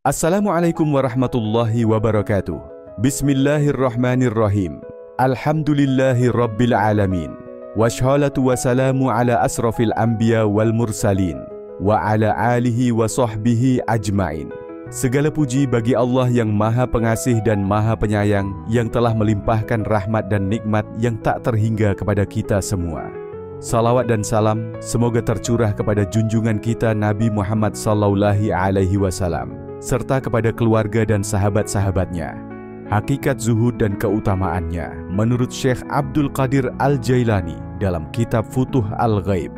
Assalamualaikum warahmatullahi wabarakatuh. Bismillahirrahmanirrahim. Alhamdulillahi rabbil alamin. Wassalatu wassalamu ala asrafil anbiya wal mursalin wa ala alihi wa sahbihi ajmain. Segala puji bagi Allah yang Maha Pengasih dan Maha Penyayang, yang telah melimpahkan rahmat dan nikmat yang tak terhingga kepada kita semua. Salawat dan salam semoga tercurah kepada junjungan kita Nabi Muhammad sallallahu alaihi wasallam, serta kepada keluarga dan sahabat-sahabatnya. Hakikat zuhud dan keutamaannya menurut Syekh Abdul Qadir Al-Jailani dalam kitab Futuh Al-Ghaib.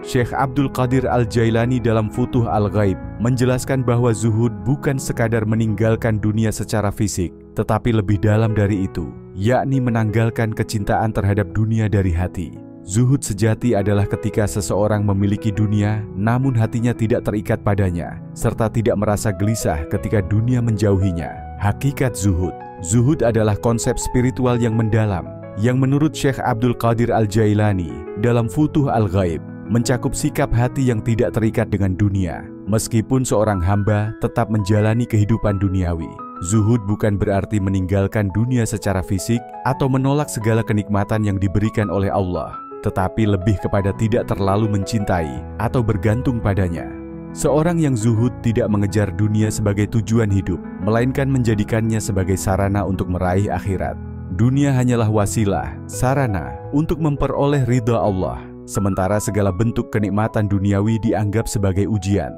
Syekh Abdul Qadir Al-Jailani dalam Futuh Al-Ghaib menjelaskan bahwa zuhud bukan sekadar meninggalkan dunia secara fisik, tetapi lebih dalam dari itu, yakni menanggalkan kecintaan terhadap dunia dari hati. Zuhud sejati adalah ketika seseorang memiliki dunia, namun hatinya tidak terikat padanya, serta tidak merasa gelisah ketika dunia menjauhinya. Hakikat zuhud. Zuhud adalah konsep spiritual yang mendalam, yang menurut Syekh Abdul Qadir Al-Jailani dalam Futuh Al-Ghaib, mencakup sikap hati yang tidak terikat dengan dunia, meskipun seorang hamba tetap menjalani kehidupan duniawi. Zuhud bukan berarti meninggalkan dunia secara fisik atau menolak segala kenikmatan yang diberikan oleh Allah, tetapi lebih kepada tidak terlalu mencintai atau bergantung padanya. Seorang yang zuhud tidak mengejar dunia sebagai tujuan hidup, melainkan menjadikannya sebagai sarana untuk meraih akhirat. Dunia hanyalah wasilah, sarana untuk memperoleh ridha Allah, sementara segala bentuk kenikmatan duniawi dianggap sebagai ujian.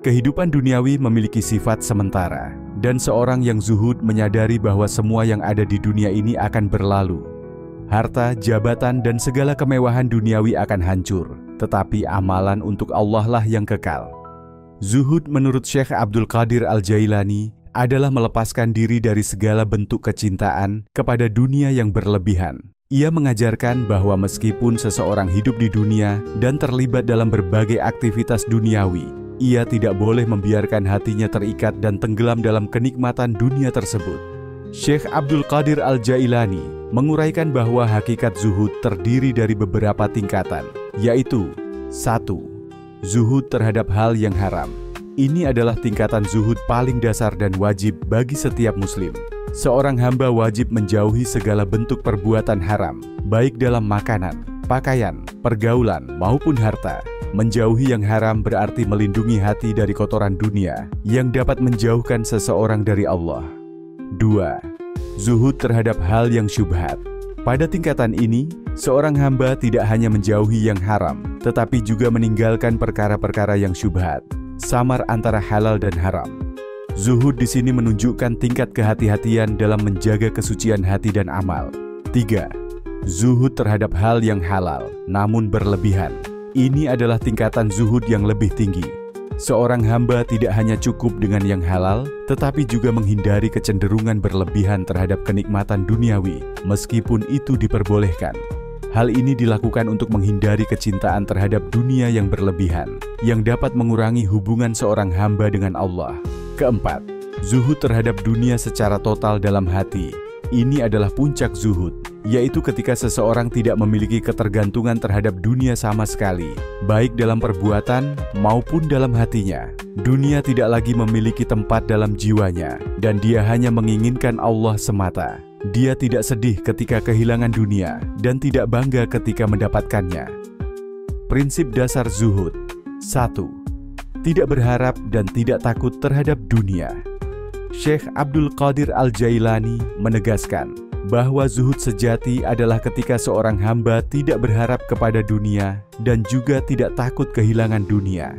Kehidupan duniawi memiliki sifat sementara, dan seorang yang zuhud menyadari bahwa semua yang ada di dunia ini akan berlalu. Harta, jabatan, dan segala kemewahan duniawi akan hancur, tetapi amalan untuk Allah lah yang kekal. Zuhud menurut Syekh Abdul Qadir Al-Jailani adalah melepaskan diri dari segala bentuk kecintaan kepada dunia yang berlebihan. Ia mengajarkan bahwa meskipun seseorang hidup di dunia dan terlibat dalam berbagai aktivitas duniawi, ia tidak boleh membiarkan hatinya terikat dan tenggelam dalam kenikmatan dunia tersebut. Syekh Abdul Qadir Al-Jailani menguraikan bahwa hakikat zuhud terdiri dari beberapa tingkatan, yaitu 1. Zuhud terhadap hal yang haram. Ini adalah tingkatan zuhud paling dasar dan wajib bagi setiap muslim. Seorang hamba wajib menjauhi segala bentuk perbuatan haram, baik dalam makanan, pakaian, pergaulan, maupun harta. Menjauhi yang haram berarti melindungi hati dari kotoran dunia yang dapat menjauhkan seseorang dari Allah. 2. Zuhud terhadap hal yang syubhat. Pada tingkatan ini, seorang hamba tidak hanya menjauhi yang haram, tetapi juga meninggalkan perkara-perkara yang syubhat, samar antara halal dan haram. Zuhud di sini menunjukkan tingkat kehati-hatian dalam menjaga kesucian hati dan amal. 3. Zuhud terhadap hal yang halal, namun berlebihan. Ini adalah tingkatan zuhud yang lebih tinggi. Seorang hamba tidak hanya cukup dengan yang halal, tetapi juga menghindari kecenderungan berlebihan terhadap kenikmatan duniawi, meskipun itu diperbolehkan. Hal ini dilakukan untuk menghindari kecintaan terhadap dunia yang berlebihan, yang dapat mengurangi hubungan seorang hamba dengan Allah. 4. Zuhud terhadap dunia secara total dalam hati. Ini adalah puncak zuhud, yaitu ketika seseorang tidak memiliki ketergantungan terhadap dunia sama sekali, baik dalam perbuatan maupun dalam hatinya. Dunia tidak lagi memiliki tempat dalam jiwanya, dan dia hanya menginginkan Allah semata. Dia tidak sedih ketika kehilangan dunia, dan tidak bangga ketika mendapatkannya. Prinsip dasar zuhud. 1. Tidak berharap dan tidak takut terhadap dunia. Syekh Abdul Qadir Al-Jailani menegaskan bahwa zuhud sejati adalah ketika seorang hamba tidak berharap kepada dunia dan juga tidak takut kehilangan dunia.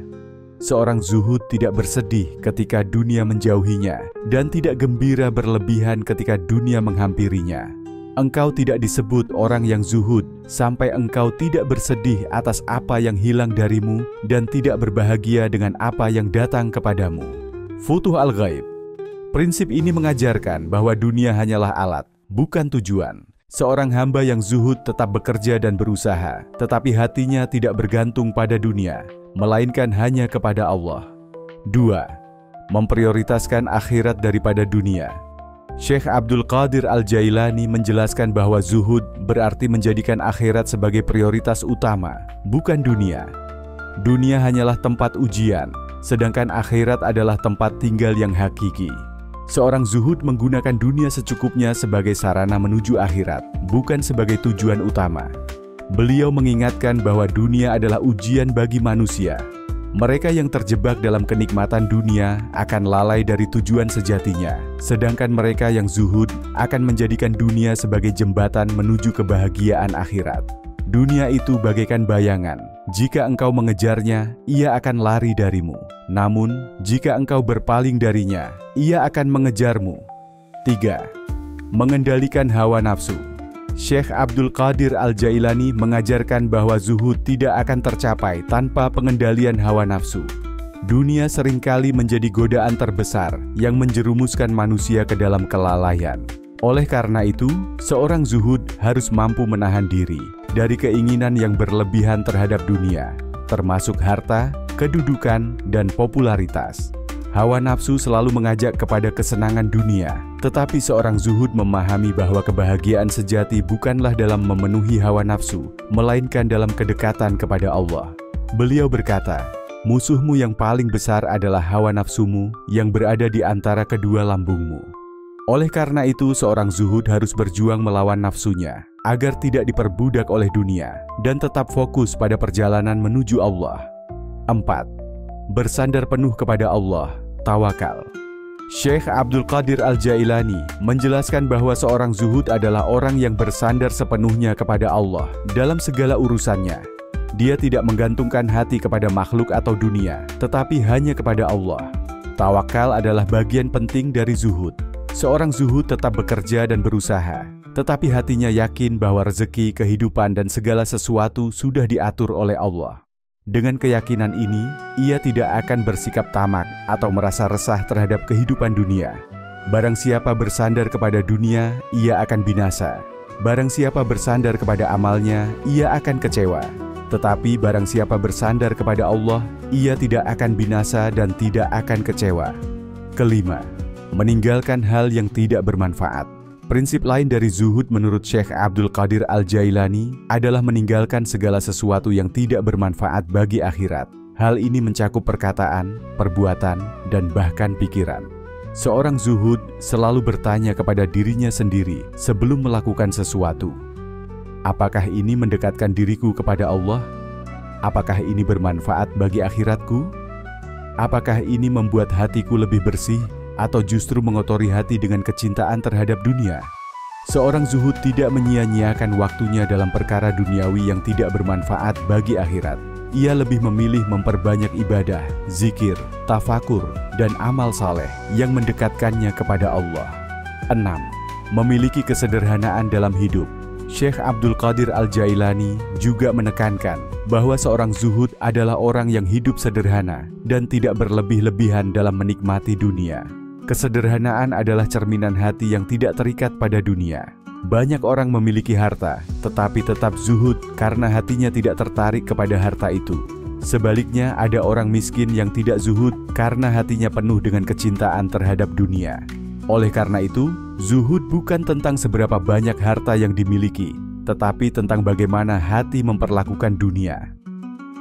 Seorang zuhud tidak bersedih ketika dunia menjauhinya dan tidak gembira berlebihan ketika dunia menghampirinya. Engkau tidak disebut orang yang zuhud sampai engkau tidak bersedih atas apa yang hilang darimu dan tidak berbahagia dengan apa yang datang kepadamu. Futuh Al-Ghaib. Prinsip ini mengajarkan bahwa dunia hanyalah alat, bukan tujuan. Seorang hamba yang zuhud tetap bekerja dan berusaha, tetapi hatinya tidak bergantung pada dunia, melainkan hanya kepada Allah. 2. Memprioritaskan akhirat daripada dunia. Syekh Abdul Qadir Al-Jailani menjelaskan bahwa zuhud berarti menjadikan akhirat sebagai prioritas utama, bukan dunia. Dunia hanyalah tempat ujian, sedangkan akhirat adalah tempat tinggal yang hakiki. Seorang zuhud menggunakan dunia secukupnya sebagai sarana menuju akhirat, bukan sebagai tujuan utama. Beliau mengingatkan bahwa dunia adalah ujian bagi manusia. Mereka yang terjebak dalam kenikmatan dunia akan lalai dari tujuan sejatinya, sedangkan mereka yang zuhud akan menjadikan dunia sebagai jembatan menuju kebahagiaan akhirat. Dunia itu bagaikan bayangan. Jika engkau mengejarnya, ia akan lari darimu. Namun, jika engkau berpaling darinya, ia akan mengejarmu. 3. Mengendalikan hawa nafsu. Syekh Abdul Qadir Al-Jailani mengajarkan bahwa zuhud tidak akan tercapai tanpa pengendalian hawa nafsu. Dunia seringkali menjadi godaan terbesar yang menjerumuskan manusia ke dalam kelalaian. Oleh karena itu, seorang zuhud harus mampu menahan diri dari keinginan yang berlebihan terhadap dunia, termasuk harta, kedudukan, dan popularitas. Hawa nafsu selalu mengajak kepada kesenangan dunia, tetapi seorang zuhud memahami bahwa kebahagiaan sejati bukanlah dalam memenuhi hawa nafsu, melainkan dalam kedekatan kepada Allah. Beliau berkata, "Musuhmu yang paling besar adalah hawa nafsumu yang berada di antara kedua lambungmu." Oleh karena itu, seorang zuhud harus berjuang melawan nafsunya, agar tidak diperbudak oleh dunia, dan tetap fokus pada perjalanan menuju Allah. 4. Bersandar penuh kepada Allah, tawakal. Syekh Abdul Qadir Al-Jailani menjelaskan bahwa seorang zuhud adalah orang yang bersandar sepenuhnya kepada Allah dalam segala urusannya. Dia tidak menggantungkan hati kepada makhluk atau dunia, tetapi hanya kepada Allah. Tawakal adalah bagian penting dari zuhud. Seorang zuhud tetap bekerja dan berusaha, tetapi hatinya yakin bahwa rezeki, kehidupan, dan segala sesuatu sudah diatur oleh Allah. Dengan keyakinan ini, ia tidak akan bersikap tamak atau merasa resah terhadap kehidupan dunia. Barang siapa bersandar kepada dunia, ia akan binasa. Barang siapa bersandar kepada amalnya, ia akan kecewa. Tetapi barang siapa bersandar kepada Allah, ia tidak akan binasa dan tidak akan kecewa. 5. Meninggalkan hal yang tidak bermanfaat. Prinsip lain dari zuhud menurut Syekh Abdul Qadir Al-Jailani adalah meninggalkan segala sesuatu yang tidak bermanfaat bagi akhirat. Hal ini mencakup perkataan, perbuatan, dan bahkan pikiran. Seorang zuhud selalu bertanya kepada dirinya sendiri sebelum melakukan sesuatu. Apakah ini mendekatkan diriku kepada Allah? Apakah ini bermanfaat bagi akhiratku? Apakah ini membuat hatiku lebih bersih? Atau justru mengotori hati dengan kecintaan terhadap dunia? Seorang zuhud tidak menyia-nyiakan waktunya dalam perkara duniawi yang tidak bermanfaat bagi akhirat. Ia lebih memilih memperbanyak ibadah, zikir, tafakur, dan amal saleh yang mendekatkannya kepada Allah. 6. Memiliki kesederhanaan dalam hidup. Syekh Abdul Qadir Al-Jailani juga menekankan bahwa seorang zuhud adalah orang yang hidup sederhana dan tidak berlebih-lebihan dalam menikmati dunia. Kesederhanaan adalah cerminan hati yang tidak terikat pada dunia. Banyak orang memiliki harta, tetapi tetap zuhud karena hatinya tidak tertarik kepada harta itu. Sebaliknya, ada orang miskin yang tidak zuhud karena hatinya penuh dengan kecintaan terhadap dunia. Oleh karena itu, zuhud bukan tentang seberapa banyak harta yang dimiliki, tetapi tentang bagaimana hati memperlakukan dunia.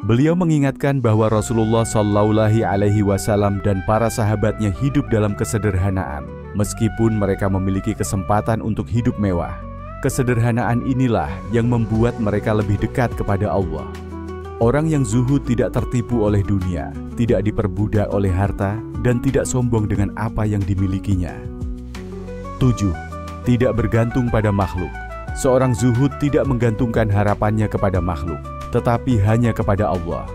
Beliau mengingatkan bahwa Rasulullah SAW dan para sahabatnya hidup dalam kesederhanaan, meskipun mereka memiliki kesempatan untuk hidup mewah. Kesederhanaan inilah yang membuat mereka lebih dekat kepada Allah. Orang yang zuhud tidak tertipu oleh dunia, tidak diperbudak oleh harta, dan tidak sombong dengan apa yang dimilikinya. 7. Tidak bergantung pada makhluk. Seorang zuhud tidak menggantungkan harapannya kepada makhluk, tetapi hanya kepada Allah.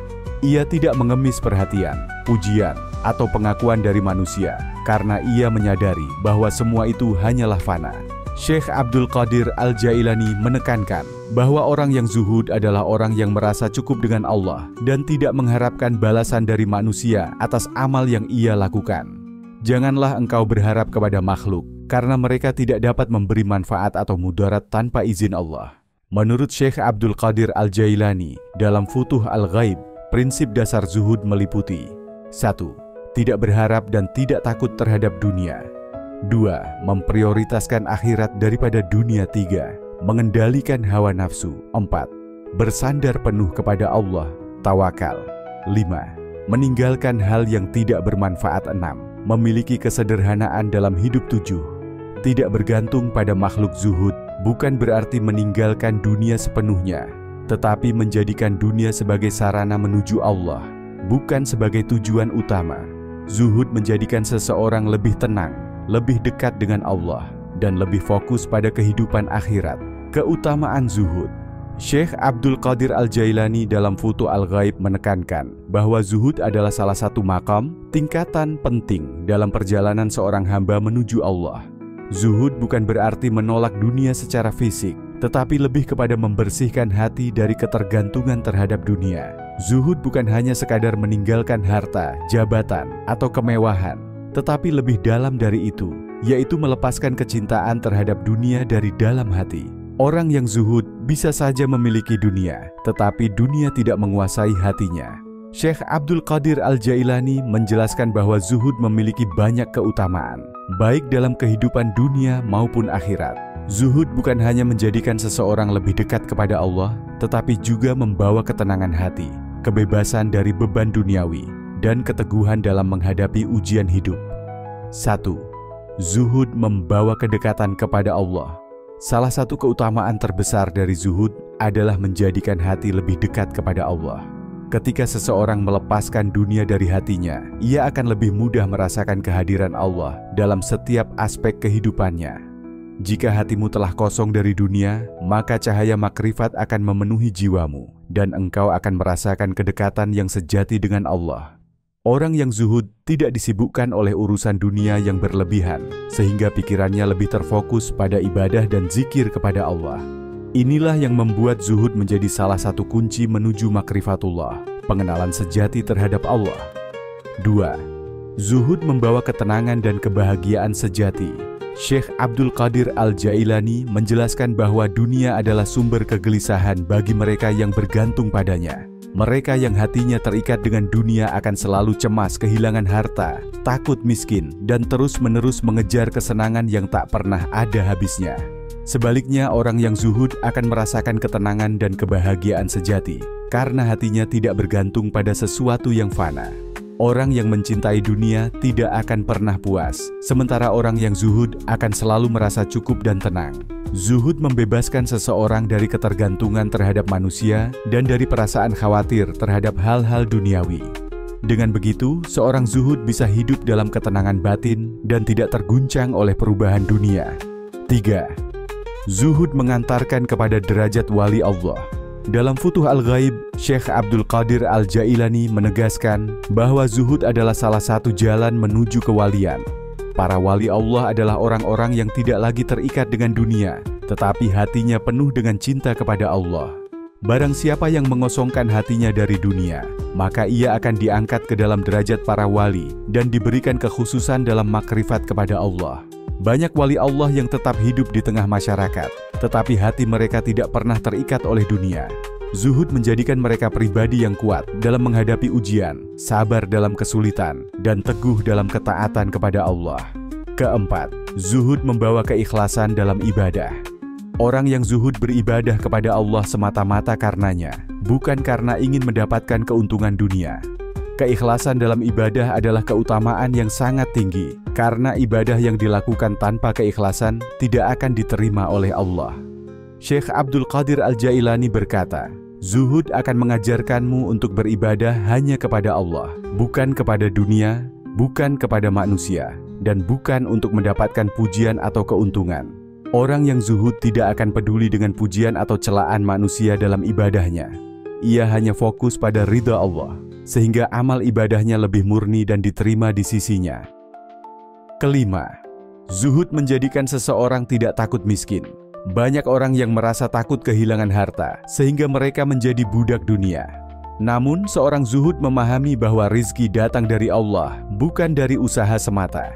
Ia tidak mengemis perhatian, pujian, atau pengakuan dari manusia, karena ia menyadari bahwa semua itu hanyalah fana. Syekh Abdul Qadir Al-Jailani menekankan bahwa orang yang zuhud adalah orang yang merasa cukup dengan Allah dan tidak mengharapkan balasan dari manusia atas amal yang ia lakukan. Janganlah engkau berharap kepada makhluk, karena mereka tidak dapat memberi manfaat atau mudarat tanpa izin Allah. Menurut Syekh Abdul Qadir Al-Jailani, dalam Futuh Al-Ghaib, prinsip dasar zuhud meliputi 1. Tidak berharap dan tidak takut terhadap dunia. 2. Memprioritaskan akhirat daripada dunia. 3. Mengendalikan hawa nafsu. 4. Bersandar penuh kepada Allah, tawakal. 5. meninggalkan hal yang tidak bermanfaat. 6. Memiliki kesederhanaan dalam hidup. 7. Tidak bergantung pada makhluk. Zuhud bukan berarti meninggalkan dunia sepenuhnya, tetapi menjadikan dunia sebagai sarana menuju Allah, bukan sebagai tujuan utama. Zuhud menjadikan seseorang lebih tenang, lebih dekat dengan Allah, dan lebih fokus pada kehidupan akhirat. Keutamaan zuhud. Syekh Abdul Qadir Al-Jailani dalam Futuh Al-Ghaib menekankan bahwa zuhud adalah salah satu maqam, tingkatan penting dalam perjalanan seorang hamba menuju Allah. Zuhud bukan berarti menolak dunia secara fisik, tetapi lebih kepada membersihkan hati dari ketergantungan terhadap dunia. Zuhud bukan hanya sekadar meninggalkan harta, jabatan, atau kemewahan, tetapi lebih dalam dari itu, yaitu melepaskan kecintaan terhadap dunia dari dalam hati. Orang yang zuhud bisa saja memiliki dunia, tetapi dunia tidak menguasai hatinya. Syekh Abdul Qadir Al-Jailani menjelaskan bahwa zuhud memiliki banyak keutamaan, baik dalam kehidupan dunia maupun akhirat. Zuhud bukan hanya menjadikan seseorang lebih dekat kepada Allah, tetapi juga membawa ketenangan hati, kebebasan dari beban duniawi, dan keteguhan dalam menghadapi ujian hidup. 1. Zuhud membawa kedekatan kepada Allah. Salah satu keutamaan terbesar dari zuhud adalah menjadikan hati lebih dekat kepada Allah. Ketika seseorang melepaskan dunia dari hatinya, ia akan lebih mudah merasakan kehadiran Allah dalam setiap aspek kehidupannya. Jika hatimu telah kosong dari dunia, maka cahaya makrifat akan memenuhi jiwamu, dan engkau akan merasakan kedekatan yang sejati dengan Allah. Orang yang zuhud tidak disibukkan oleh urusan dunia yang berlebihan, sehingga pikirannya lebih terfokus pada ibadah dan zikir kepada Allah. Inilah yang membuat zuhud menjadi salah satu kunci menuju makrifatullah, pengenalan sejati terhadap Allah. 2. Zuhud membawa ketenangan dan kebahagiaan sejati. Syekh Abdul Qadir Al-Jailani menjelaskan bahwa dunia adalah sumber kegelisahan bagi mereka yang bergantung padanya. Mereka yang hatinya terikat dengan dunia akan selalu cemas kehilangan harta, takut miskin, dan terus-menerus mengejar kesenangan yang tak pernah ada habisnya. Sebaliknya, orang yang zuhud akan merasakan ketenangan dan kebahagiaan sejati, karena hatinya tidak bergantung pada sesuatu yang fana. Orang yang mencintai dunia tidak akan pernah puas, sementara orang yang zuhud akan selalu merasa cukup dan tenang. Zuhud membebaskan seseorang dari ketergantungan terhadap manusia dan dari perasaan khawatir terhadap hal-hal duniawi. Dengan begitu, seorang zuhud bisa hidup dalam ketenangan batin dan tidak terguncang oleh perubahan dunia. 3. Zuhud mengantarkan kepada derajat wali Allah. Dalam Futuh Al-Ghaib, Syekh Abdul Qadir Al-Jailani menegaskan bahwa zuhud adalah salah satu jalan menuju kewalian. Para wali Allah adalah orang-orang yang tidak lagi terikat dengan dunia, tetapi hatinya penuh dengan cinta kepada Allah. Barang siapa yang mengosongkan hatinya dari dunia, maka ia akan diangkat ke dalam derajat para wali dan diberikan kekhususan dalam makrifat kepada Allah. Banyak wali Allah yang tetap hidup di tengah masyarakat, tetapi hati mereka tidak pernah terikat oleh dunia. Zuhud menjadikan mereka pribadi yang kuat dalam menghadapi ujian, sabar dalam kesulitan, dan teguh dalam ketaatan kepada Allah. 4. Zuhud membawa keikhlasan dalam ibadah. Orang yang zuhud beribadah kepada Allah semata-mata karenanya, bukan karena ingin mendapatkan keuntungan dunia. Keikhlasan dalam ibadah adalah keutamaan yang sangat tinggi, karena ibadah yang dilakukan tanpa keikhlasan tidak akan diterima oleh Allah. Syekh Abdul Qadir Al-Jailani berkata, zuhud akan mengajarkanmu untuk beribadah hanya kepada Allah, bukan kepada dunia, bukan kepada manusia, dan bukan untuk mendapatkan pujian atau keuntungan. Orang yang zuhud tidak akan peduli dengan pujian atau celaan manusia dalam ibadahnya. Ia hanya fokus pada ridha Allah, sehingga amal ibadahnya lebih murni dan diterima di sisinya. 5. Zuhud menjadikan seseorang tidak takut miskin. Banyak orang yang merasa takut kehilangan harta, sehingga mereka menjadi budak dunia. Namun, seorang zuhud memahami bahwa rizki datang dari Allah, bukan dari usaha semata.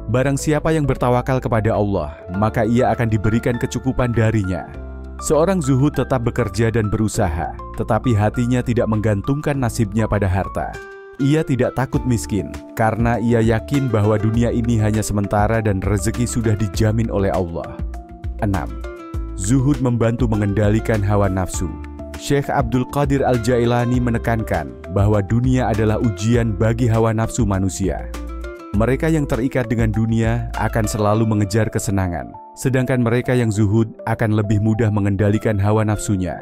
Barang siapa yang bertawakal kepada Allah, maka ia akan diberikan kecukupan darinya. Seorang zuhud tetap bekerja dan berusaha, tetapi hatinya tidak menggantungkan nasibnya pada harta. Ia tidak takut miskin, karena ia yakin bahwa dunia ini hanya sementara dan rezeki sudah dijamin oleh Allah. 6. Zuhud membantu mengendalikan hawa nafsu. Syekh Abdul Qadir Al-Jailani menekankan bahwa dunia adalah ujian bagi hawa nafsu manusia. Mereka yang terikat dengan dunia akan selalu mengejar kesenangan, sedangkan mereka yang zuhud akan lebih mudah mengendalikan hawa nafsunya.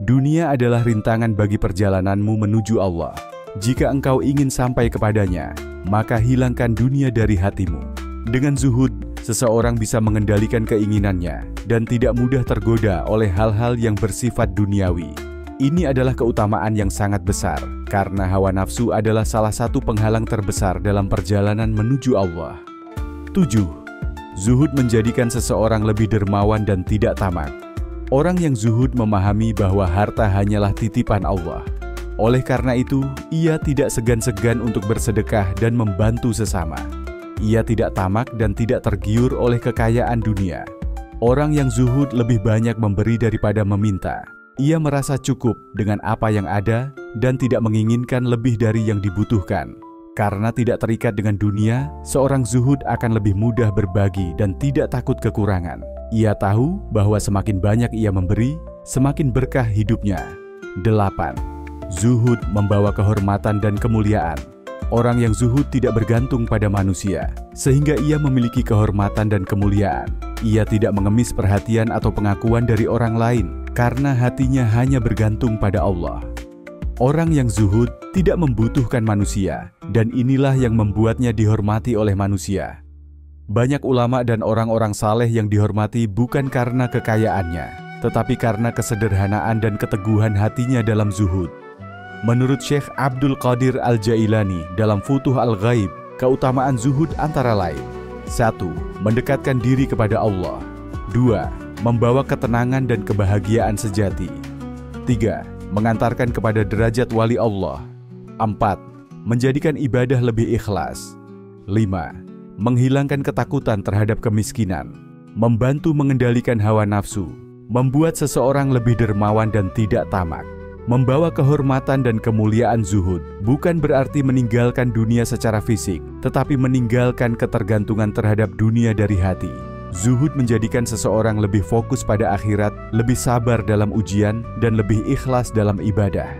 Dunia adalah rintangan bagi perjalananmu menuju Allah. Jika engkau ingin sampai kepadanya, maka hilangkan dunia dari hatimu. Dengan zuhud, seseorang bisa mengendalikan keinginannya dan tidak mudah tergoda oleh hal-hal yang bersifat duniawi. Ini adalah keutamaan yang sangat besar, karena hawa nafsu adalah salah satu penghalang terbesar dalam perjalanan menuju Allah. 7. Zuhud menjadikan seseorang lebih dermawan dan tidak tamak. Orang yang zuhud memahami bahwa harta hanyalah titipan Allah. Oleh karena itu, ia tidak segan-segan untuk bersedekah dan membantu sesama. Ia tidak tamak dan tidak tergiur oleh kekayaan dunia. Orang yang zuhud lebih banyak memberi daripada meminta. Ia merasa cukup dengan apa yang ada dan tidak menginginkan lebih dari yang dibutuhkan. Karena tidak terikat dengan dunia, seorang zuhud akan lebih mudah berbagi dan tidak takut kekurangan. Ia tahu bahwa semakin banyak ia memberi, semakin berkah hidupnya. 8. Zuhud membawa kehormatan dan kemuliaan. Orang yang zuhud tidak bergantung pada manusia, sehingga ia memiliki kehormatan dan kemuliaan. Ia tidak mengemis perhatian atau pengakuan dari orang lain, karena hatinya hanya bergantung pada Allah. Orang yang zuhud tidak membutuhkan manusia, dan inilah yang membuatnya dihormati oleh manusia. Banyak ulama dan orang-orang saleh yang dihormati bukan karena kekayaannya, tetapi karena kesederhanaan dan keteguhan hatinya dalam zuhud. Menurut Syekh Abdul Qadir Al-Jailani dalam Futuh Al-Ghaib, keutamaan zuhud antara lain: 1. Mendekatkan diri kepada Allah. 2. Membawa ketenangan dan kebahagiaan sejati. 3. Mengantarkan kepada derajat wali Allah. 4. Menjadikan ibadah lebih ikhlas. 5. Menghilangkan ketakutan terhadap kemiskinan. Membantu mengendalikan hawa nafsu. Membuat seseorang lebih dermawan dan tidak tamak. Membawa kehormatan dan kemuliaan zuhud bukan berarti meninggalkan dunia secara fisik, tetapi meninggalkan ketergantungan terhadap dunia dari hati. Zuhud menjadikan seseorang lebih fokus pada akhirat, lebih sabar dalam ujian, dan lebih ikhlas dalam ibadah.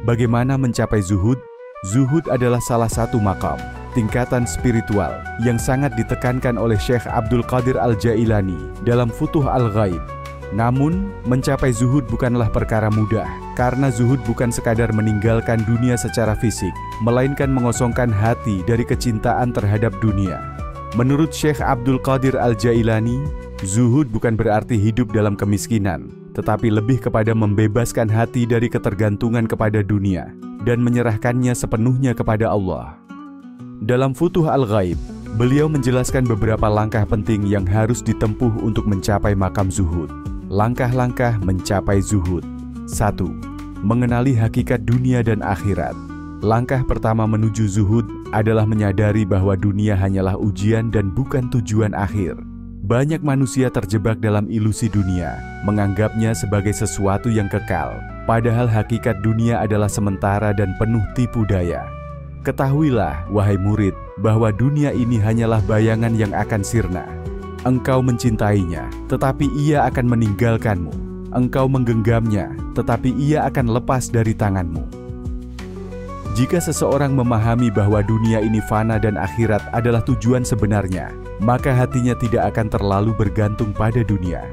Bagaimana mencapai zuhud? Zuhud adalah salah satu maqam, tingkatan spiritual yang sangat ditekankan oleh Syekh Abdul Qadir Al-Jailani dalam Futuh Al-Ghaib. Namun, mencapai zuhud bukanlah perkara mudah, karena zuhud bukan sekadar meninggalkan dunia secara fisik, melainkan mengosongkan hati dari kecintaan terhadap dunia. Menurut Syekh Abdul Qadir Al-Jailani, zuhud bukan berarti hidup dalam kemiskinan, tetapi lebih kepada membebaskan hati dari ketergantungan kepada dunia dan menyerahkannya sepenuhnya kepada Allah. Dalam Futuh Al-Ghaib, beliau menjelaskan beberapa langkah penting yang harus ditempuh untuk mencapai makam zuhud. Langkah-langkah mencapai zuhud. 1. Mengenali hakikat dunia dan akhirat. Langkah pertama menuju zuhud adalah menyadari bahwa dunia hanyalah ujian dan bukan tujuan akhir. Banyak manusia terjebak dalam ilusi dunia, menganggapnya sebagai sesuatu yang kekal, padahal hakikat dunia adalah sementara dan penuh tipu daya. Ketahuilah, wahai murid, bahwa dunia ini hanyalah bayangan yang akan sirna. Engkau mencintainya, tetapi ia akan meninggalkanmu. Engkau menggenggamnya, tetapi ia akan lepas dari tanganmu. Jika seseorang memahami bahwa dunia ini fana dan akhirat adalah tujuan sebenarnya, maka hatinya tidak akan terlalu bergantung pada dunia.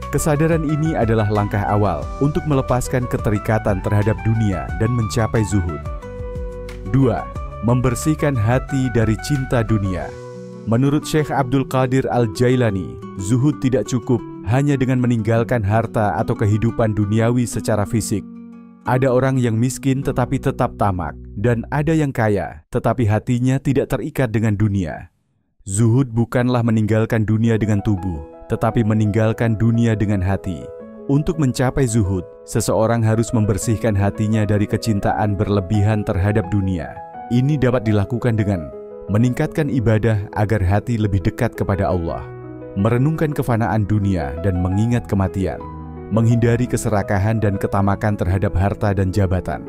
Kesadaran ini adalah langkah awal untuk melepaskan keterikatan terhadap dunia dan mencapai zuhud. 2. Membersihkan hati dari cinta dunia. Menurut Syekh Abdul Qadir Al-Jailani, zuhud tidak cukup hanya dengan meninggalkan harta atau kehidupan duniawi secara fisik. Ada orang yang miskin tetapi tetap tamak, dan ada yang kaya tetapi hatinya tidak terikat dengan dunia. Zuhud bukanlah meninggalkan dunia dengan tubuh, tetapi meninggalkan dunia dengan hati. Untuk mencapai zuhud, seseorang harus membersihkan hatinya dari kecintaan berlebihan terhadap dunia. Ini dapat dilakukan dengan meningkatkan ibadah agar hati lebih dekat kepada Allah, merenungkan kefanaan dunia dan mengingat kematian, menghindari keserakahan dan ketamakan terhadap harta dan jabatan,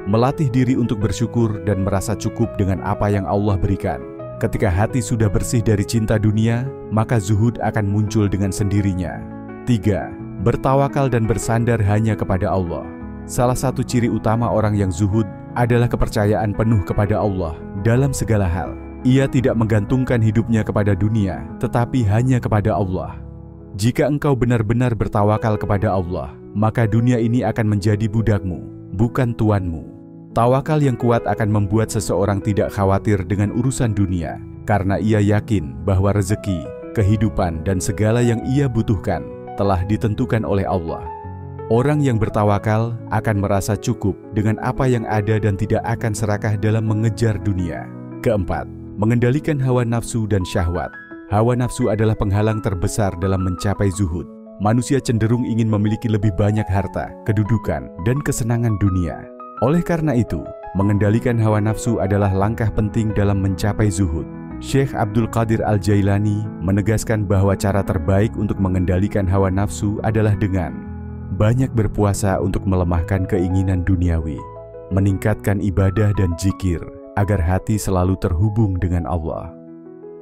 melatih diri untuk bersyukur dan merasa cukup dengan apa yang Allah berikan. Ketika hati sudah bersih dari cinta dunia, maka zuhud akan muncul dengan sendirinya. 3. Bertawakal dan bersandar hanya kepada Allah. Salah satu ciri utama orang yang zuhud adalah kepercayaan penuh kepada Allah dalam segala hal. Ia tidak menggantungkan hidupnya kepada dunia, tetapi hanya kepada Allah. Jika engkau benar-benar bertawakal kepada Allah, maka dunia ini akan menjadi budakmu, bukan tuanmu. Tawakal yang kuat akan membuat seseorang tidak khawatir dengan urusan dunia, karena ia yakin bahwa rezeki, kehidupan, dan segala yang ia butuhkan telah ditentukan oleh Allah. Orang yang bertawakal akan merasa cukup dengan apa yang ada dan tidak akan serakah dalam mengejar dunia. Keempat, mengendalikan hawa nafsu dan syahwat. Hawa nafsu adalah penghalang terbesar dalam mencapai zuhud. Manusia cenderung ingin memiliki lebih banyak harta, kedudukan, dan kesenangan dunia. Oleh karena itu, mengendalikan hawa nafsu adalah langkah penting dalam mencapai zuhud. Syekh Abdul Qadir Al-Jailani menegaskan bahwa cara terbaik untuk mengendalikan hawa nafsu adalah dengan banyak berpuasa untuk melemahkan keinginan duniawi, meningkatkan ibadah dan zikir agar hati selalu terhubung dengan Allah,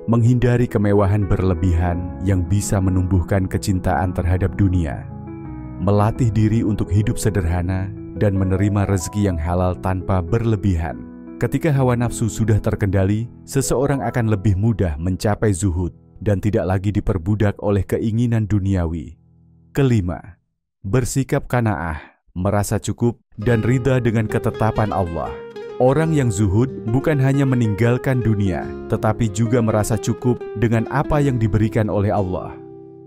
menghindari kemewahan berlebihan yang bisa menumbuhkan kecintaan terhadap dunia, melatih diri untuk hidup sederhana dan menerima rezeki yang halal tanpa berlebihan. Ketika hawa nafsu sudah terkendali, seseorang akan lebih mudah mencapai zuhud dan tidak lagi diperbudak oleh keinginan duniawi. Kelima, bersikap qanaah, merasa cukup dan ridha dengan ketetapan Allah. Orang yang zuhud bukan hanya meninggalkan dunia, tetapi juga merasa cukup dengan apa yang diberikan oleh Allah.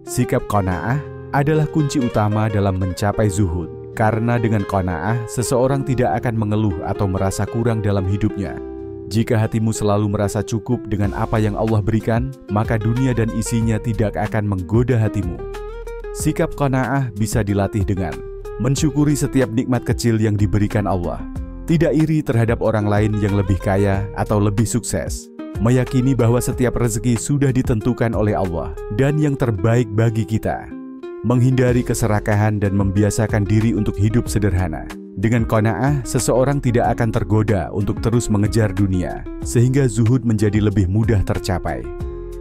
Sikap qanaah adalah kunci utama dalam mencapai zuhud, karena dengan qanaah seseorang tidak akan mengeluh atau merasa kurang dalam hidupnya. Jika hatimu selalu merasa cukup dengan apa yang Allah berikan, maka dunia dan isinya tidak akan menggoda hatimu. Sikap qanaah bisa dilatih dengan mensyukuri setiap nikmat kecil yang diberikan Allah, tidak iri terhadap orang lain yang lebih kaya atau lebih sukses, meyakini bahwa setiap rezeki sudah ditentukan oleh Allah dan yang terbaik bagi kita, menghindari keserakahan dan membiasakan diri untuk hidup sederhana. Dengan qanaah, seseorang tidak akan tergoda untuk terus mengejar dunia, sehingga zuhud menjadi lebih mudah tercapai.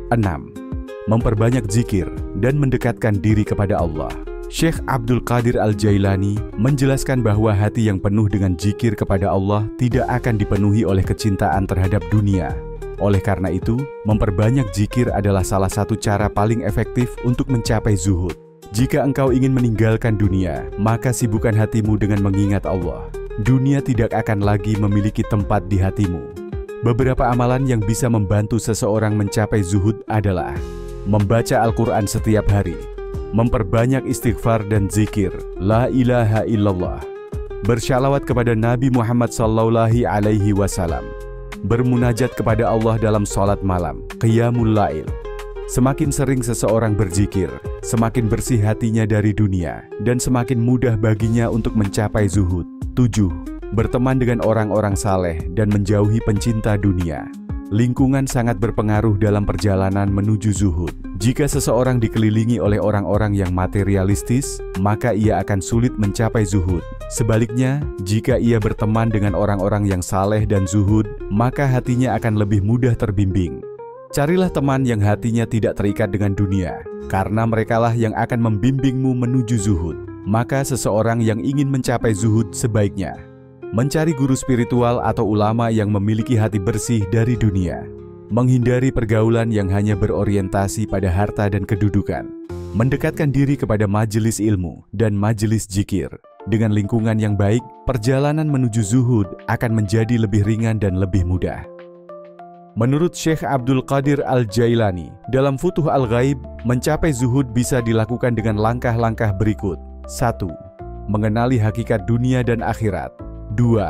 6. Memperbanyak zikir dan mendekatkan diri kepada Allah. Syekh Abdul Qadir Al-Jailani menjelaskan bahwa hati yang penuh dengan zikir kepada Allah tidak akan dipenuhi oleh kecintaan terhadap dunia. Oleh karena itu, memperbanyak zikir adalah salah satu cara paling efektif untuk mencapai zuhud. Jika engkau ingin meninggalkan dunia, maka sibukkan hatimu dengan mengingat Allah. Dunia tidak akan lagi memiliki tempat di hatimu. Beberapa amalan yang bisa membantu seseorang mencapai zuhud adalah membaca Al-Quran setiap hari, memperbanyak istighfar dan zikir, la ilaha illallah, bersyalawat kepada Nabi Muhammad SAW, bermunajat kepada Allah dalam salat malam, qiyamul lail. Semakin sering seseorang berzikir, semakin bersih hatinya dari dunia, dan semakin mudah baginya untuk mencapai zuhud. 7. Berteman dengan orang-orang saleh dan menjauhi pencinta dunia. Lingkungan sangat berpengaruh dalam perjalanan menuju zuhud. Jika seseorang dikelilingi oleh orang-orang yang materialistis, maka ia akan sulit mencapai zuhud. Sebaliknya, jika ia berteman dengan orang-orang yang saleh dan zuhud, maka hatinya akan lebih mudah terbimbing. Carilah teman yang hatinya tidak terikat dengan dunia, karena merekalah yang akan membimbingmu menuju zuhud. Maka seseorang yang ingin mencapai zuhud sebaiknya mencari guru spiritual atau ulama yang memiliki hati bersih dari dunia, menghindari pergaulan yang hanya berorientasi pada harta dan kedudukan, mendekatkan diri kepada majelis ilmu dan majelis zikir. Dengan lingkungan yang baik, perjalanan menuju zuhud akan menjadi lebih ringan dan lebih mudah. Menurut Syekh Abdul Qadir Al-Jailani, dalam Futuh Al-Ghaib, mencapai zuhud bisa dilakukan dengan langkah-langkah berikut. 1. Mengenali hakikat dunia dan akhirat. 2.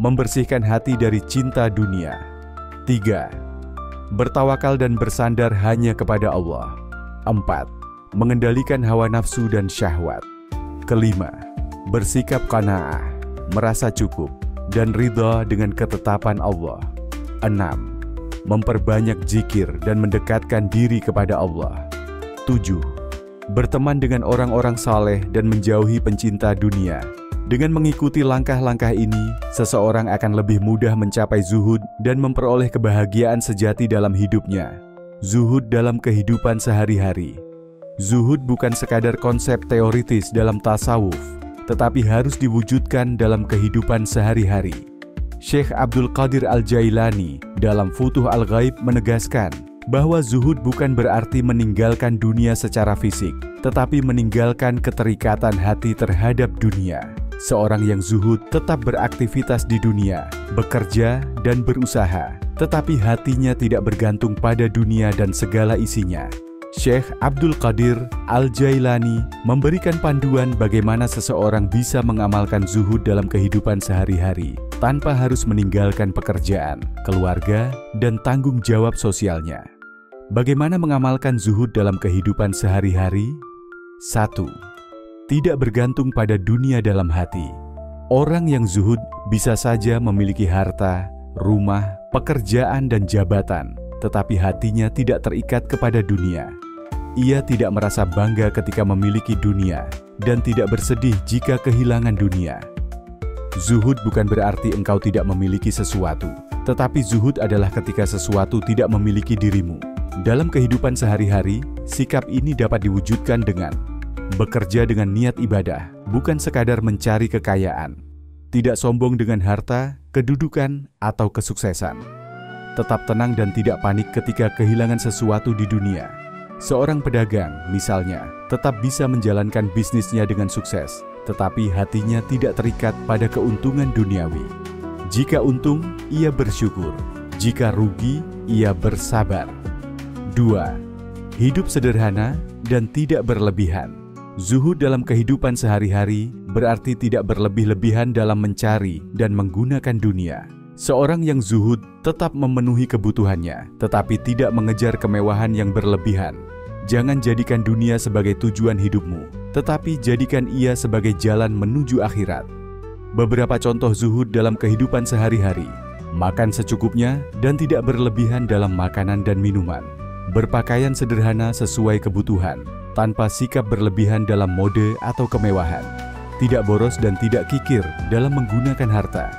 Membersihkan hati dari cinta dunia. 3. Bertawakal dan bersandar hanya kepada Allah. 4. Mengendalikan hawa nafsu dan syahwat. 5. Bersikap qanaah, merasa cukup, dan ridha dengan ketetapan Allah. 6. Memperbanyak zikir dan mendekatkan diri kepada Allah. 7. Berteman dengan orang-orang saleh dan menjauhi pencinta dunia. Dengan mengikuti langkah-langkah ini, seseorang akan lebih mudah mencapai zuhud dan memperoleh kebahagiaan sejati dalam hidupnya. Zuhud dalam kehidupan sehari-hari. Zuhud bukan sekadar konsep teoritis dalam tasawuf, tetapi harus diwujudkan dalam kehidupan sehari-hari. Syekh Abdul Qadir Al-Jailani dalam Futuh Al-Ghaib menegaskan bahwa zuhud bukan berarti meninggalkan dunia secara fisik, tetapi meninggalkan keterikatan hati terhadap dunia. Seorang yang zuhud tetap beraktivitas di dunia, bekerja dan berusaha, tetapi hatinya tidak bergantung pada dunia dan segala isinya. Syekh Abdul Qadir Al-Jailani memberikan panduan bagaimana seseorang bisa mengamalkan zuhud dalam kehidupan sehari-hari tanpa harus meninggalkan pekerjaan, keluarga, dan tanggung jawab sosialnya. Bagaimana mengamalkan zuhud dalam kehidupan sehari-hari? 1. Tidak bergantung pada dunia dalam hati. Orang yang zuhud bisa saja memiliki harta, rumah, pekerjaan, dan jabatan, tetapi hatinya tidak terikat kepada dunia. Ia tidak merasa bangga ketika memiliki dunia dan tidak bersedih jika kehilangan dunia. Zuhud bukan berarti engkau tidak memiliki sesuatu, tetapi zuhud adalah ketika sesuatu tidak memiliki dirimu. Dalam kehidupan sehari-hari, sikap ini dapat diwujudkan dengan bekerja dengan niat ibadah, bukan sekadar mencari kekayaan. Tidak sombong dengan harta, kedudukan, atau kesuksesan. Tetap tenang dan tidak panik ketika kehilangan sesuatu di dunia. Seorang pedagang, misalnya, tetap bisa menjalankan bisnisnya dengan sukses, tetapi hatinya tidak terikat pada keuntungan duniawi. Jika untung, ia bersyukur. Jika rugi, ia bersabar. 2. Hidup sederhana dan tidak berlebihan. Zuhud dalam kehidupan sehari-hari berarti tidak berlebih-lebihan dalam mencari dan menggunakan dunia. Seorang yang zuhud tetap memenuhi kebutuhannya, tetapi tidak mengejar kemewahan yang berlebihan. Jangan jadikan dunia sebagai tujuan hidupmu, tetapi jadikan ia sebagai jalan menuju akhirat. Beberapa contoh zuhud dalam kehidupan sehari-hari: makan secukupnya dan tidak berlebihan dalam makanan dan minuman. Berpakaian sederhana sesuai kebutuhan, tanpa sikap berlebihan dalam mode atau kemewahan. Tidak boros dan tidak kikir dalam menggunakan harta.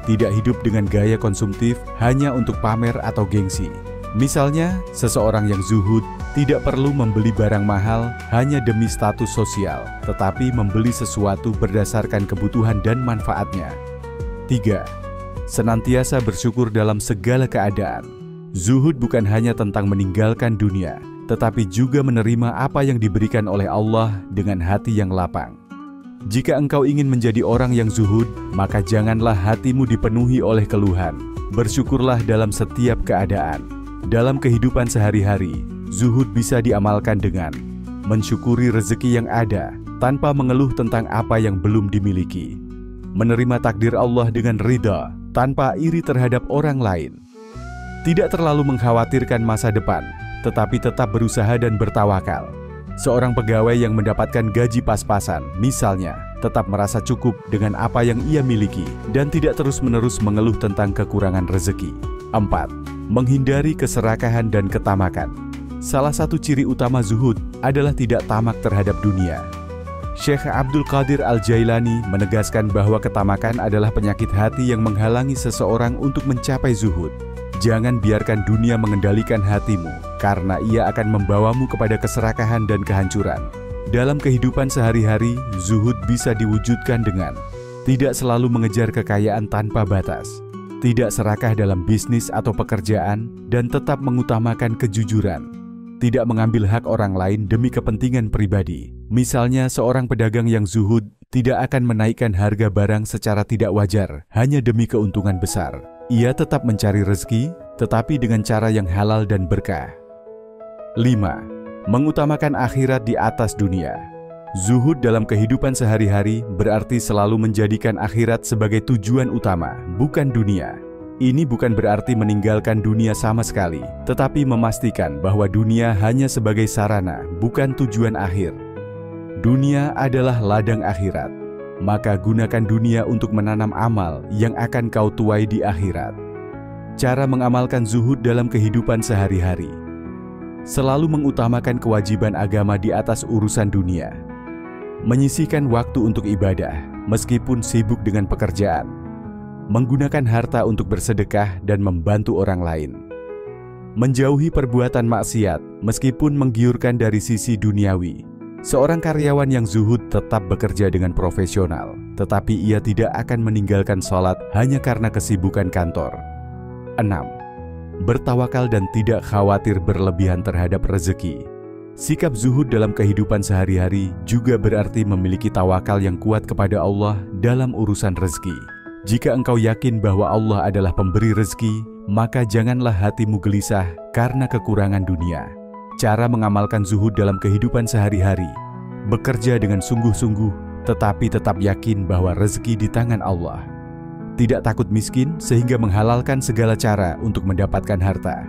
Tidak hidup dengan gaya konsumtif hanya untuk pamer atau gengsi. Misalnya, seseorang yang zuhud tidak perlu membeli barang mahal hanya demi status sosial, tetapi membeli sesuatu berdasarkan kebutuhan dan manfaatnya. 3. Senantiasa bersyukur dalam segala keadaan. Zuhud bukan hanya tentang meninggalkan dunia, tetapi juga menerima apa yang diberikan oleh Allah dengan hati yang lapang. Jika engkau ingin menjadi orang yang zuhud, maka janganlah hatimu dipenuhi oleh keluhan. Bersyukurlah dalam setiap keadaan. Dalam kehidupan sehari-hari, zuhud bisa diamalkan dengan mensyukuri rezeki yang ada, tanpa mengeluh tentang apa yang belum dimiliki. Menerima takdir Allah dengan ridha, tanpa iri terhadap orang lain. Tidak terlalu mengkhawatirkan masa depan, tetapi tetap berusaha dan bertawakal. Seorang pegawai yang mendapatkan gaji pas-pasan, misalnya, tetap merasa cukup dengan apa yang ia miliki dan tidak terus-menerus mengeluh tentang kekurangan rezeki. 4. Menghindari keserakahan dan ketamakan. Salah satu ciri utama zuhud adalah tidak tamak terhadap dunia. Syekh Abdul Qadir Al-Jailani menegaskan bahwa ketamakan adalah penyakit hati yang menghalangi seseorang untuk mencapai zuhud. Jangan biarkan dunia mengendalikan hatimu, karena ia akan membawamu kepada keserakahan dan kehancuran. Dalam kehidupan sehari-hari, zuhud bisa diwujudkan dengan tidak selalu mengejar kekayaan tanpa batas, tidak serakah dalam bisnis atau pekerjaan, dan tetap mengutamakan kejujuran. Tidak mengambil hak orang lain demi kepentingan pribadi. Misalnya, seorang pedagang yang zuhud tidak akan menaikkan harga barang secara tidak wajar hanya demi keuntungan besar. Ia tetap mencari rezeki, tetapi dengan cara yang halal dan berkah. 5. Mengutamakan akhirat di atas dunia. Zuhud dalam kehidupan sehari-hari berarti selalu menjadikan akhirat sebagai tujuan utama, bukan dunia. Ini bukan berarti meninggalkan dunia sama sekali, tetapi memastikan bahwa dunia hanya sebagai sarana, bukan tujuan akhir. Dunia adalah ladang akhirat. Maka gunakan dunia untuk menanam amal yang akan kau tuai di akhirat. Cara mengamalkan zuhud dalam kehidupan sehari-hari. Selalu mengutamakan kewajiban agama di atas urusan dunia. Menyisihkan waktu untuk ibadah, meskipun sibuk dengan pekerjaan. Menggunakan harta untuk bersedekah dan membantu orang lain. Menjauhi perbuatan maksiat, meskipun menggiurkan dari sisi duniawi. Seorang karyawan yang zuhud tetap bekerja dengan profesional, tetapi ia tidak akan meninggalkan sholat hanya karena kesibukan kantor. 6. Bertawakal dan tidak khawatir berlebihan terhadap rezeki. Sikap zuhud dalam kehidupan sehari-hari juga berarti memiliki tawakal yang kuat kepada Allah dalam urusan rezeki. Jika engkau yakin bahwa Allah adalah pemberi rezeki, maka janganlah hatimu gelisah karena kekurangan dunia. Cara mengamalkan zuhud dalam kehidupan sehari-hari: bekerja dengan sungguh-sungguh, tetapi tetap yakin bahwa rezeki di tangan Allah. Tidak takut miskin sehingga menghalalkan segala cara untuk mendapatkan harta.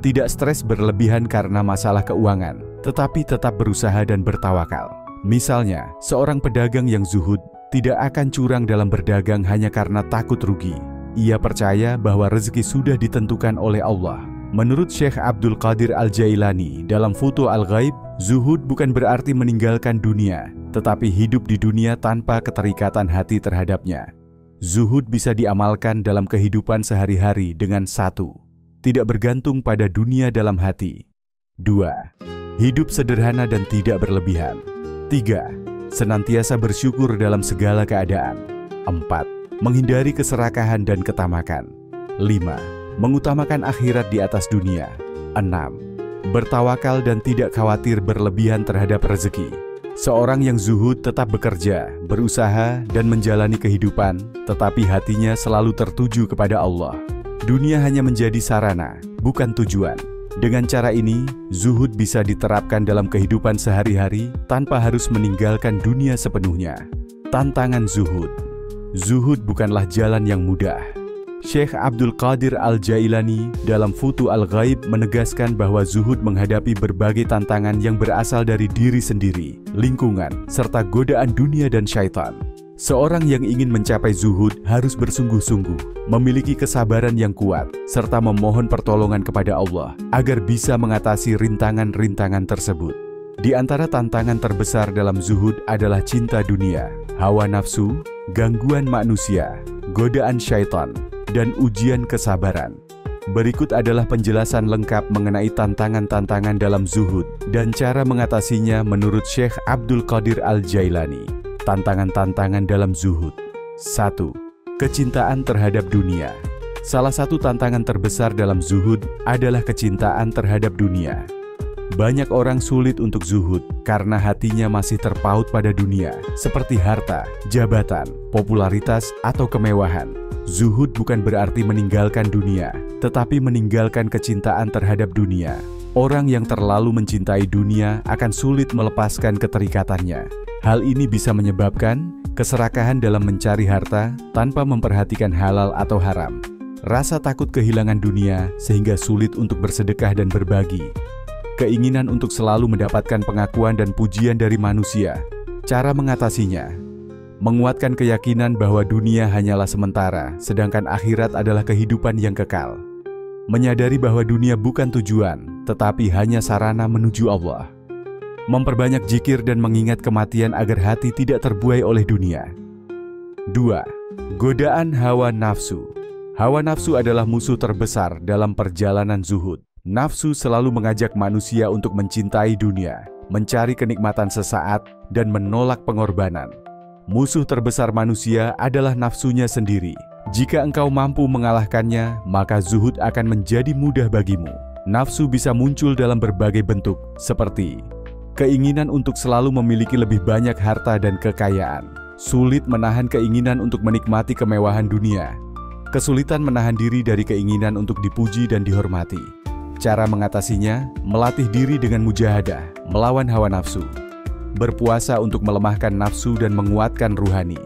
Tidak stres berlebihan karena masalah keuangan, tetapi tetap berusaha dan bertawakal. Misalnya, seorang pedagang yang zuhud tidak akan curang dalam berdagang hanya karena takut rugi. Ia percaya bahwa rezeki sudah ditentukan oleh Allah. Menurut Syekh Abdul Qadir Al-Jailani dalam Futuh Al-Ghaib, zuhud bukan berarti meninggalkan dunia, tetapi hidup di dunia tanpa keterikatan hati terhadapnya. Zuhud bisa diamalkan dalam kehidupan sehari-hari dengan 1. Tidak bergantung pada dunia dalam hati. 2. Hidup sederhana dan tidak berlebihan. 3. Senantiasa bersyukur dalam segala keadaan. 4. Menghindari keserakahan dan ketamakan. 5. Mengutamakan akhirat di atas dunia. 6. Bertawakal dan tidak khawatir berlebihan terhadap rezeki. Seorang yang zuhud tetap bekerja, berusaha, dan menjalani kehidupan, tetapi hatinya selalu tertuju kepada Allah. Dunia hanya menjadi sarana, bukan tujuan. Dengan cara ini, zuhud bisa diterapkan dalam kehidupan sehari-hari tanpa harus meninggalkan dunia sepenuhnya. Tantangan zuhud. Zuhud bukanlah jalan yang mudah. Syekh Abdul Qadir Al-Jailani dalam Futuh Al-Ghaib menegaskan bahwa zuhud menghadapi berbagai tantangan yang berasal dari diri sendiri, lingkungan, serta godaan dunia dan syaitan. Seorang yang ingin mencapai zuhud harus bersungguh-sungguh, memiliki kesabaran yang kuat, serta memohon pertolongan kepada Allah agar bisa mengatasi rintangan-rintangan tersebut. Di antara tantangan terbesar dalam zuhud adalah cinta dunia, hawa nafsu, gangguan manusia, godaan syaitan, dan ujian kesabaran. Berikut adalah penjelasan lengkap mengenai tantangan-tantangan dalam zuhud dan cara mengatasinya menurut Syekh Abdul Qadir Al-Jailani. Tantangan-tantangan dalam zuhud. 1. Kecintaan terhadap dunia. Salah satu tantangan terbesar dalam zuhud adalah kecintaan terhadap dunia. Banyak orang sulit untuk zuhud karena hatinya masih terpaut pada dunia, seperti harta, jabatan, popularitas, atau kemewahan. Zuhud bukan berarti meninggalkan dunia, tetapi meninggalkan kecintaan terhadap dunia. Orang yang terlalu mencintai dunia akan sulit melepaskan keterikatannya. Hal ini bisa menyebabkan keserakahan dalam mencari harta tanpa memperhatikan halal atau haram. Rasa takut kehilangan dunia sehingga sulit untuk bersedekah dan berbagi. Keinginan untuk selalu mendapatkan pengakuan dan pujian dari manusia. Cara mengatasinya: menguatkan keyakinan bahwa dunia hanyalah sementara, sedangkan akhirat adalah kehidupan yang kekal. Menyadari bahwa dunia bukan tujuan, tetapi hanya sarana menuju Allah. Memperbanyak zikir dan mengingat kematian agar hati tidak terbuai oleh dunia. 2. Godaan hawa nafsu. Hawa nafsu adalah musuh terbesar dalam perjalanan zuhud. Nafsu selalu mengajak manusia untuk mencintai dunia, mencari kenikmatan sesaat, dan menolak pengorbanan. Musuh terbesar manusia adalah nafsunya sendiri. Jika engkau mampu mengalahkannya, maka zuhud akan menjadi mudah bagimu. Nafsu bisa muncul dalam berbagai bentuk, seperti keinginan untuk selalu memiliki lebih banyak harta dan kekayaan, sulit menahan keinginan untuk menikmati kemewahan dunia, kesulitan menahan diri dari keinginan untuk dipuji dan dihormati. Cara mengatasinya: melatih diri dengan mujahadah, melawan hawa nafsu, berpuasa untuk melemahkan nafsu dan menguatkan ruhani,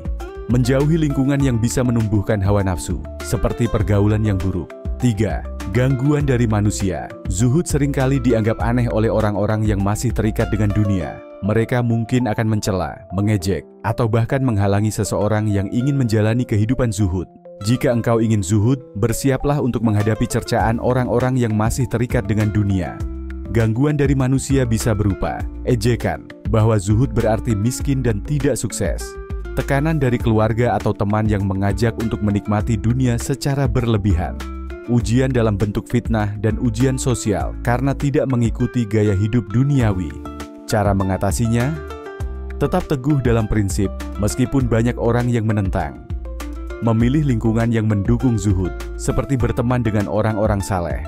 menjauhi lingkungan yang bisa menumbuhkan hawa nafsu, seperti pergaulan yang buruk. 3. Gangguan dari manusia. Zuhud seringkali dianggap aneh oleh orang-orang yang masih terikat dengan dunia. Mereka mungkin akan mencela, mengejek, atau bahkan menghalangi seseorang yang ingin menjalani kehidupan zuhud. Jika engkau ingin zuhud, bersiaplah untuk menghadapi cercaan orang-orang yang masih terikat dengan dunia. Gangguan dari manusia bisa berupa ejekan, bahwa zuhud berarti miskin dan tidak sukses. Tekanan dari keluarga atau teman yang mengajak untuk menikmati dunia secara berlebihan. Ujian dalam bentuk fitnah dan ujian sosial karena tidak mengikuti gaya hidup duniawi. Cara mengatasinya? Tetap teguh dalam prinsip, meskipun banyak orang yang menentang. Memilih lingkungan yang mendukung zuhud, seperti berteman dengan orang-orang saleh.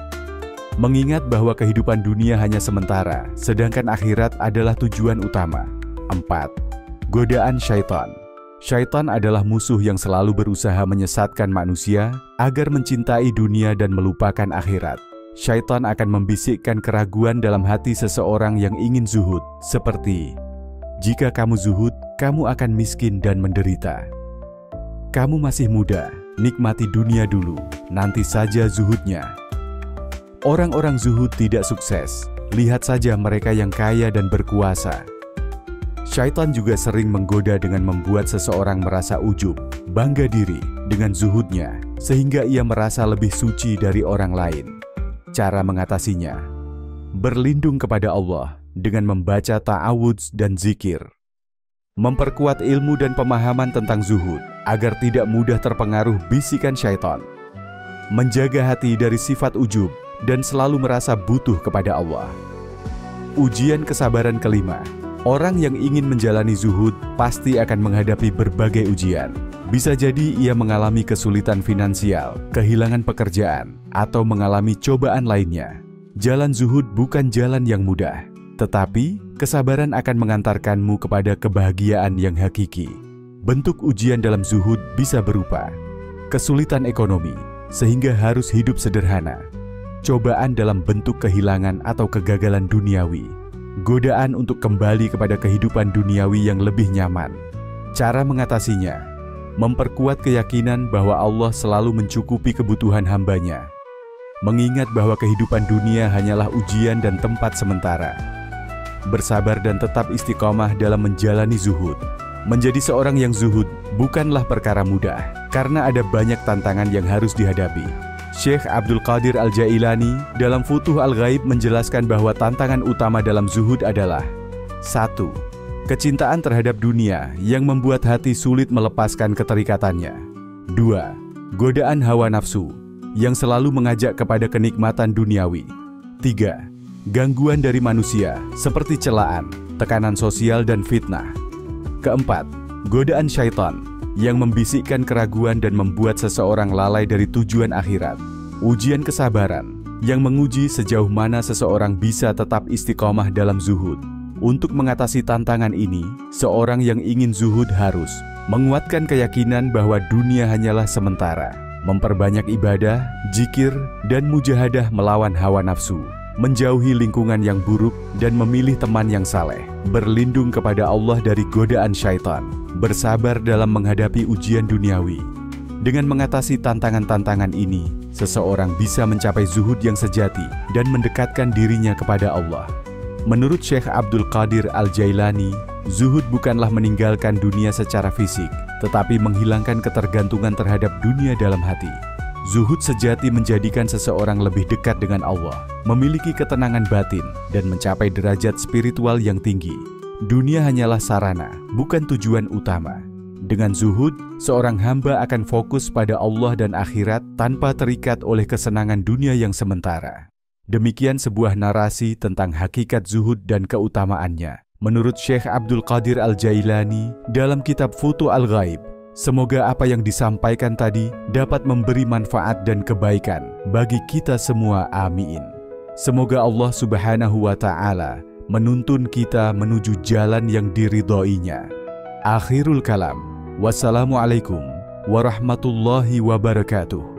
Mengingat bahwa kehidupan dunia hanya sementara, sedangkan akhirat adalah tujuan utama. 4. Godaan syaitan. Syaitan adalah musuh yang selalu berusaha menyesatkan manusia agar mencintai dunia dan melupakan akhirat. Syaitan akan membisikkan keraguan dalam hati seseorang yang ingin zuhud, seperti, jika kamu zuhud, kamu akan miskin dan menderita. Kamu masih muda, nikmati dunia dulu, nanti saja zuhudnya. Orang-orang zuhud tidak sukses, lihat saja mereka yang kaya dan berkuasa. Syaitan juga sering menggoda dengan membuat seseorang merasa ujub, bangga diri dengan zuhudnya, sehingga ia merasa lebih suci dari orang lain. Cara mengatasinya? Berlindung kepada Allah dengan membaca ta'awudz dan zikir. Memperkuat ilmu dan pemahaman tentang zuhud, agar tidak mudah terpengaruh bisikan syaitan. Menjaga hati dari sifat ujub, dan selalu merasa butuh kepada Allah. Ujian kesabaran kelima. Orang yang ingin menjalani zuhud pasti akan menghadapi berbagai ujian. Bisa jadi ia mengalami kesulitan finansial, kehilangan pekerjaan, atau mengalami cobaan lainnya. Jalan zuhud bukan jalan yang mudah, tetapi kesabaran akan mengantarkanmu kepada kebahagiaan yang hakiki. Bentuk ujian dalam zuhud bisa berupa kesulitan ekonomi, sehingga harus hidup sederhana. Cobaan dalam bentuk kehilangan atau kegagalan duniawi, godaan untuk kembali kepada kehidupan duniawi yang lebih nyaman. Cara mengatasinya? Memperkuat keyakinan bahwa Allah selalu mencukupi kebutuhan hambanya. Mengingat bahwa kehidupan dunia hanyalah ujian dan tempat sementara. Bersabar dan tetap istiqomah dalam menjalani zuhud. Menjadi seorang yang zuhud bukanlah perkara mudah, karena ada banyak tantangan yang harus dihadapi. Syekh Abdul Qadir Al-Jailani dalam Futuh Al-Ghaib menjelaskan bahwa tantangan utama dalam zuhud adalah 1. Kecintaan terhadap dunia yang membuat hati sulit melepaskan keterikatannya. 2. Godaan hawa nafsu yang selalu mengajak kepada kenikmatan duniawi. 3. Gangguan dari manusia seperti celaan, tekanan sosial dan fitnah. 4. Godaan syaitan yang membisikkan keraguan dan membuat seseorang lalai dari tujuan akhirat. Ujian kesabaran yang menguji sejauh mana seseorang bisa tetap istiqomah dalam zuhud. Untuk mengatasi tantangan ini, seorang yang ingin zuhud harus menguatkan keyakinan bahwa dunia hanyalah sementara, memperbanyak ibadah, zikir, dan mujahadah melawan hawa nafsu, menjauhi lingkungan yang buruk dan memilih teman yang saleh, berlindung kepada Allah dari godaan syaitan, bersabar dalam menghadapi ujian duniawi. Dengan mengatasi tantangan-tantangan ini, seseorang bisa mencapai zuhud yang sejati dan mendekatkan dirinya kepada Allah. Menurut Syekh Abdul Qadir Al-Jailani, zuhud bukanlah meninggalkan dunia secara fisik, tetapi menghilangkan ketergantungan terhadap dunia dalam hati. Zuhud sejati menjadikan seseorang lebih dekat dengan Allah, memiliki ketenangan batin, dan mencapai derajat spiritual yang tinggi. Dunia hanyalah sarana, bukan tujuan utama. Dengan zuhud, seorang hamba akan fokus pada Allah dan akhirat tanpa terikat oleh kesenangan dunia yang sementara. Demikian sebuah narasi tentang hakikat zuhud dan keutamaannya, menurut Syekh Abdul Qadir Al-Jailani dalam kitab Futuh Al-Ghaib. Semoga apa yang disampaikan tadi dapat memberi manfaat dan kebaikan bagi kita semua, amin. Semoga Allah Subhanahu wa Ta'ala menuntun kita menuju jalan yang diridhoinya. Akhirul kalam. Wassalamualaikum warahmatullahi wabarakatuh.